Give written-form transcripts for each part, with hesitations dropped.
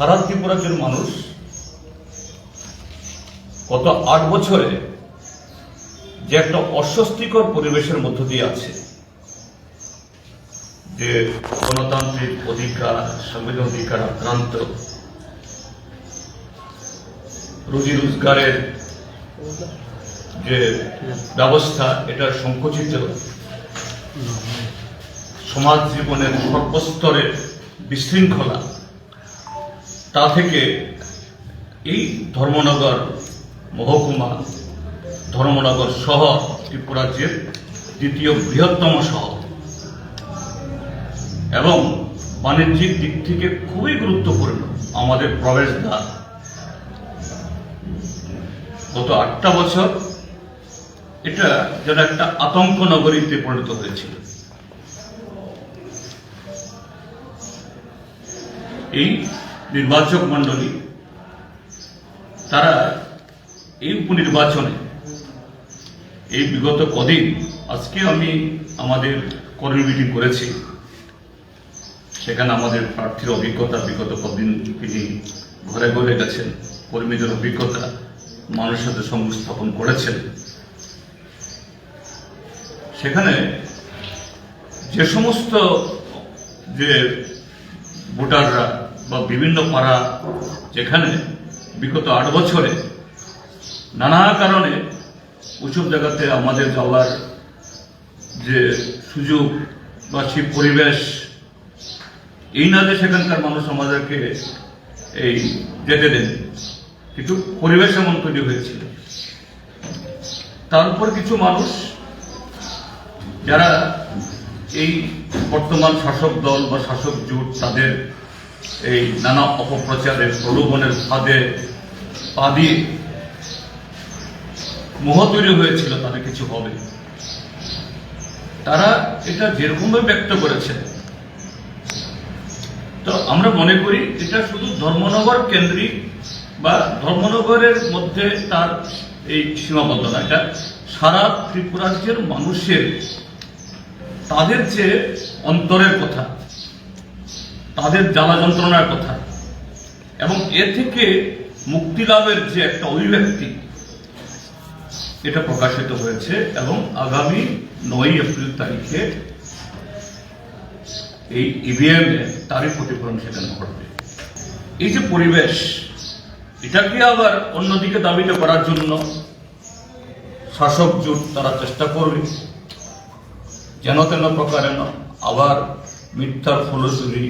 সারা ত্রিপুরা রাজ্যের মানুষ গত 8 বছরে যে একটা অস্বস্তিকর পরিবেশের মধ্য দিয়ে আছে, যে গণতান্ত্রিক অধিকার, সংবিধান অধিকার আক্রান্ত, রুজি রোজগারের যে ব্যবস্থা এটা সংকুচিত, সমাজ জীবনের সর্বস্তরের বিশৃঙ্খলা, তা থেকে এই ধর্মনগর মহকুমা, ধর্মনগর শহর ত্রিপুরা রাজ্যের দ্বিতীয় বৃহত্তম শহর এবং বাণিজ্যিক দিক থেকে খুবই গুরুত্বপূর্ণ আমাদের প্রবেশদ্বার। গত 8টা বছর এটা যেন একটা আতঙ্ক নগরীতে পরিণত হয়েছিল। এই নির্বাচক মণ্ডলী তারা এই উপনির্বাচনে এই বিগত কদিন, আজকে আমি আমাদের কর্মী মিটিং করেছি, সেখানে আমাদের প্রার্থীর অভিজ্ঞতা, বিগত কদিন তিনি ঘরে ঘরে গেছেন, কর্মীদের অভিজ্ঞতা, মানুষের সাথে সংযোগ স্থাপন করেছেন। সেখানে যে সমস্ত যে ভোটাররা বা বিভিন্ন পাড়া যেখানে বিগত 8 বছরে নানা কারণে ওইসব জায়গাতে আমাদের যাওয়ার যে সুযোগ বা সেই পরিবেশ এই না যে সেখানকার মানুষ আমাদেরকে এই যেতে দেন, কিন্তু পরিবেশ এমন তৈরি হয়েছিল। তারপর কিছু মানুষ যারা এই বর্তমান শাসক দল বা শাসক জোট তাদের এই নানা অপপ্রচারের প্রলোভনের ফাঁদে পা দিয়ে মোহ তৈরি হয়েছিল তাদের কিছু হবে, তারা এটা যেরকমভাবে ব্যক্ত করেছে, তো আমরা মনে করি এটা শুধু ধর্মনগর কেন্দ্রিক বা ধর্মনগরের মধ্যে তার এই সীমাবদ্ধ না, এটা সারা ত্রিপুরা রাজ্যের মানুষের তাদের যে অন্তরের কথা, তাদের জ্বালা যন্ত্রণার কথা এবং এ থেকে মুক্তি লাভের যে একটা অভিব্যক্তি, এটা প্রকাশিত হয়েছে এবং আগামী 9 এপ্রিল তারিখে এই ইভিএম এ তারই প্রতিফলন সেখানে ঘটবে। এই যে পরিবেশ, এটাকে আবার অন্যদিকে দাবিত করার জন্য শাসক জোট তারা চেষ্টা করবে যেন তেন প্রকারে আবার মিথ্যার ফুলচুরি,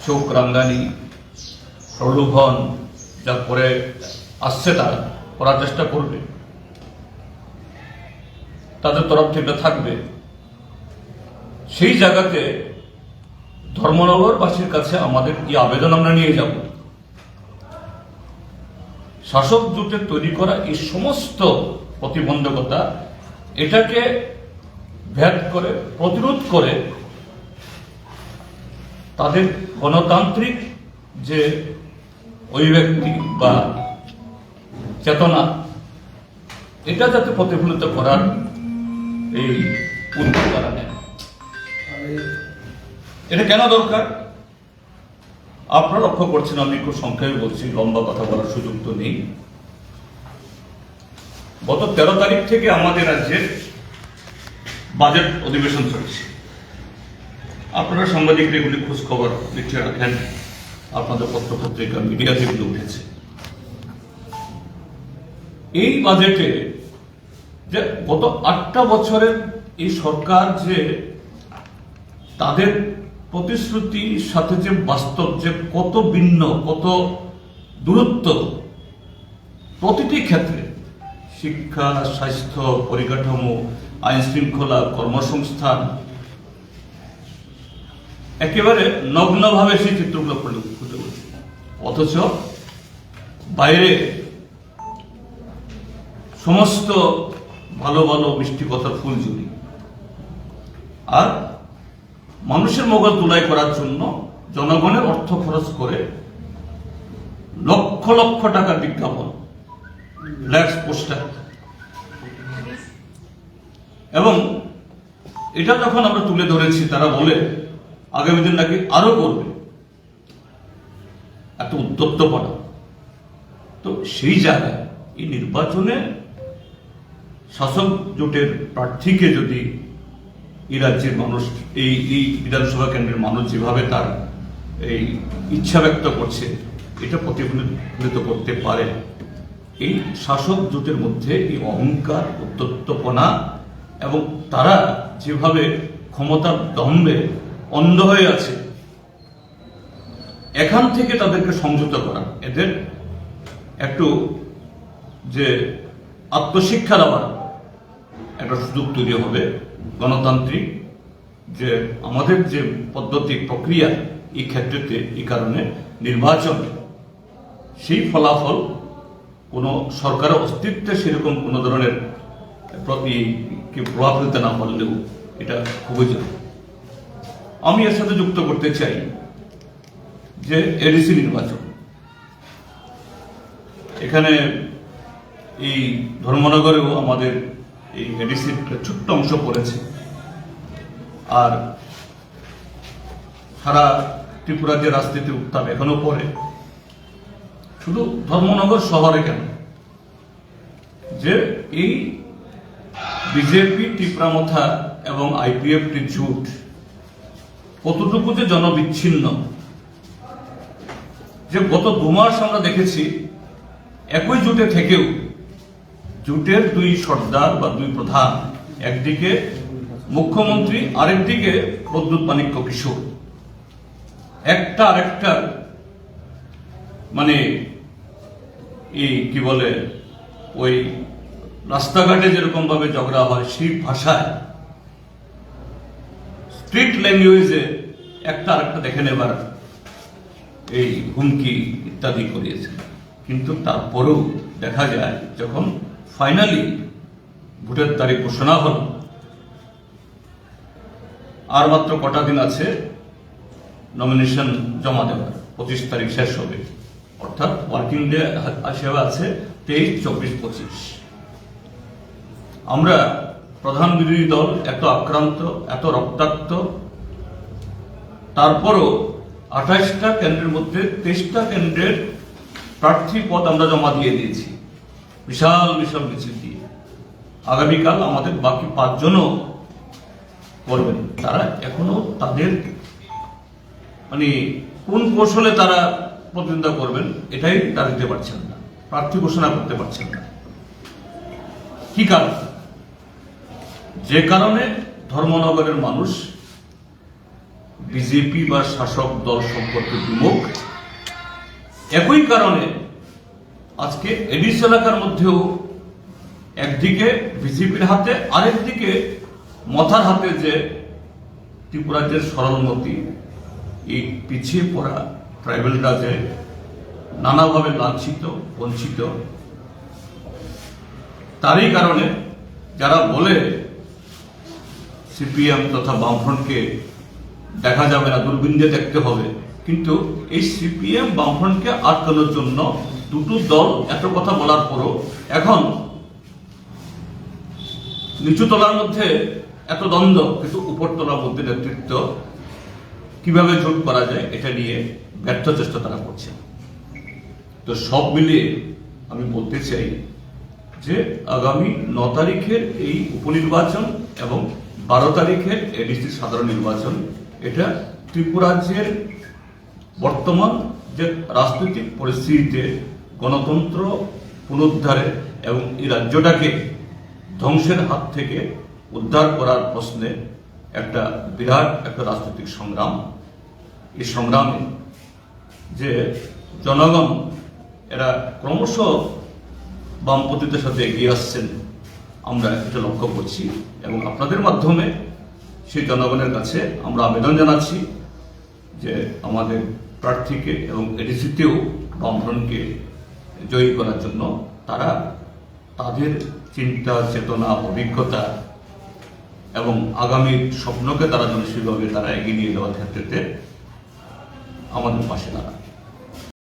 চোখ রাঙ্গানি, প্রলোভন যা করে আসছে তারা করার চেষ্টা করবে, তাদের তরফ থেকে থাকবে। সেই জায়গাতে ধর্মনগরবাসীর কাছে আমাদের এই আবেদন আমরা নিয়ে যাব, শাসক জোটের তৈরি করা এই সমস্ত প্রতিবন্ধকতা এটাকে ভেদ করে, প্রতিরোধ করে তাদের গণতান্ত্রিক যে অভিব্যক্তি বা চেতনা, এটা যাতে প্রতিফলিত করার এই উদ্যোগ তারা নেয়। এটা কেন দরকার আপনারা লক্ষ্য করছেন, আমি খুব সংক্ষেপে বলছি, লম্বা কথা বলার সুযোগ তো নেই। গত 13 তারিখ থেকে আমাদের রাজ্যের বাজেট অধিবেশন চলছে। আপনারা সাংবাদিকরা এগুলি খোঁজ খবর লিখে রাখেন, আপনাদের পত্রপত্রিকা মিডিয়া যেগুলো উঠেছে। এই বাজেটে যে গত 8টা বছরের এই সরকার যে তাদের প্রতিশ্রুতির সাথে যে বাস্তব যে কত ভিন্ন, কত দূরত্ব প্রতিটি ক্ষেত্রে, শিক্ষা, স্বাস্থ্য, পরিকাঠামো, আইন শৃঙ্খলা, কর্মসংস্থান, একেবারে নগ্নভাবে সেই চিত্রগুলো ফুটে উঠছে। অথচ বাইরে সমস্ত ভালো ভালো মিষ্টি কথার ফুলঝুরি, আর মানুষের মগজ ধুলাই করার জন্য জনগণের অর্থ খরচ করে লক্ষ লক্ষ টাকার বিজ্ঞাপন, ফ্ল্যাক্স পোস্টার, এবং এটা যখন আমরা তুলে ধরেছি তারা বলে আগামী দিন নাকি আরো করবে। এত উদ্যত্তপনা, তো সেই জায়গায় এই নির্বাচনে শাসক জোটের প্রার্থীকে যদি এই রাজ্যের মানুষ, এই বিধানসভা কেন্দ্রের মানুষ যেভাবে তার এই ইচ্ছা ব্যক্ত করছে, এটা প্রতিফলিত করতে পারে। এই শাসক জোটের মধ্যে এই অহংকার, উদ্ধত্তপনা এবং তারা যেভাবে ক্ষমতার দম্ভে অন্ধ হয়ে আছে, এখান থেকে তাদেরকে সংযত করা, এদের একটু যে আত্মশিক্ষা দেওয়ার একটা সুযোগ তৈরি হবে গণতান্ত্রিক, যে আমাদের যে পদ্ধতি প্রক্রিয়া এই ক্ষেত্রেতে এই কারণে নির্বাচন, সেই ফলাফল কোনো সরকারের অস্তিত্বে সেরকম কোনো ধরনের প্রভাব ফেলতে না পারলেও এটা খুবই জরুরি। আমি এর সাথে যুক্ত করতে চাই যে এডিসি নির্বাচন, এখানে এই ধর্মনগরেও আমাদের এই এডিসির ছোট্ট অংশ পড়েছে, আর সারা ত্রিপুরার যে রাজনীতির উত্তাপ এখনো পড়ে, শুধু ধর্মনগর শহরে কেন, যে এই বিজেপি টিপ্রামথা এবং আইপিএফটি জোট কতটুকু যে জনবিচ্ছিন্ন, যে গত 2 মাস আমরা দেখেছি একই জোটে থেকেও জোটের 2 সর্দার বা 2 প্রধান, একদিকে মুখ্যমন্ত্রী আরেকদিকে প্রদ্যুৎ মাণিক্য কিশোর, একটা আরেকটা মানে এই কি বলে ওই রাস্তাঘাটে যেরকম ভাবে ঝগড়া হয় সেই ভাষায় স্ট্রিট ল্যাঙ্গুয়েজে একটা আরেকটা দেখে নেবার এই হুমকি ইত্যাদি করিয়েছে। কিন্তু তারপরেও দেখা যায় যখন ফাইনালি ভোটের তারিখ ঘোষণা হল, আর মাত্র কটা দিন আছে নমিনেশন জমা দেওয়ার, 25 তারিখ শেষ হবে, অর্থাৎ ওয়ার্কিং ডে হিসেবে আছে 23, 24, 25। আমরা প্রধান বিরোধী দল এত আক্রান্ত, এত রক্তাক্ত, তারপরও 28টা কেন্দ্রের মধ্যে 23টা কেন্দ্রের প্রার্থী পদ আমরা জমা দিয়ে দিয়েছি বিশাল বিশাল মিছিল দিয়ে। আগামীকাল আমাদের বাকি 5 জনও করবেন, তারা এখনো তাদের মানে কোন কৌশলে তারা প্রতিদ্বন্দ্বিতা করবেন এটাই তারা দিতে পারছেন না, প্রার্থী ঘোষণা করতে পারছেন না। কি কারণ? যে কারণে ধর্মনগরের মানুষ বিজেপি বা শাসক দল সম্পর্কে বিমুখ, একই কারণে আজকে এডিস এলাকার মধ্যেও একদিকে বিজেপির হাতে, আরেকদিকে মথার হাতে যে ত্রিপুরাজ্যের সরলমতি, এই পিছিয়ে পড়া ট্রাইবেলরা যে নানাভাবে লাঞ্ছিত, বঞ্চিত, তারই কারণে যারা বলে সিপিএম তথা বামফ্রন্টকে দেখা যাবে না, দূরবীন দিয়ে দেখতে হবে, কিন্তু এই সিপিএম বামফ্রন্টকে আটকানোর জন্য 2টো দল এত কথা বলার পরও এখন নিচু তলার মধ্যে এত দ্বন্দ্ব, কিন্তু উপর তলার মধ্যে নেতৃত্ব কিভাবে জোট করা যায় এটা নিয়ে ব্যর্থ চেষ্টা তারা করছে। তো সব মিলিয়ে আমি বলতে চাই যে আগামী 9 তারিখের এই উপনির্বাচন এবং 12 তারিখের এডিসি সাধারণ নির্বাচন, এটা ত্রিপুরাজ্যের বর্তমান যে রাজনৈতিক পরিস্থিতিতে গণতন্ত্র পুনরুদ্ধারে এবং এই রাজ্যটাকে ধ্বংসের হাত থেকে উদ্ধার করার প্রশ্নে একটা বিরাট একটা রাজনৈতিক সংগ্রাম। এই সংগ্রামে যে জনগণ এরা ক্রমশ বামপন্থীদের সাথে এগিয়ে আসছেন, আমরা এটা লক্ষ্য করছি, এবং আপনাদের মাধ্যমে সেই জনগণের কাছে আমরা আবেদন জানাচ্ছি যে আমাদের প্রার্থীকে এবং এডিসিতেও বামফ্রন্টকে জয়ী করার জন্য তারা তাদের চিন্তা, চেতনা, অভিজ্ঞতা এবং আগামীর স্বপ্নকে তারা যেন সেভাবে তারা এগিয়ে নিয়ে যাওয়ার ক্ষেত্রে আমাদের পাশে দাঁড়ায়।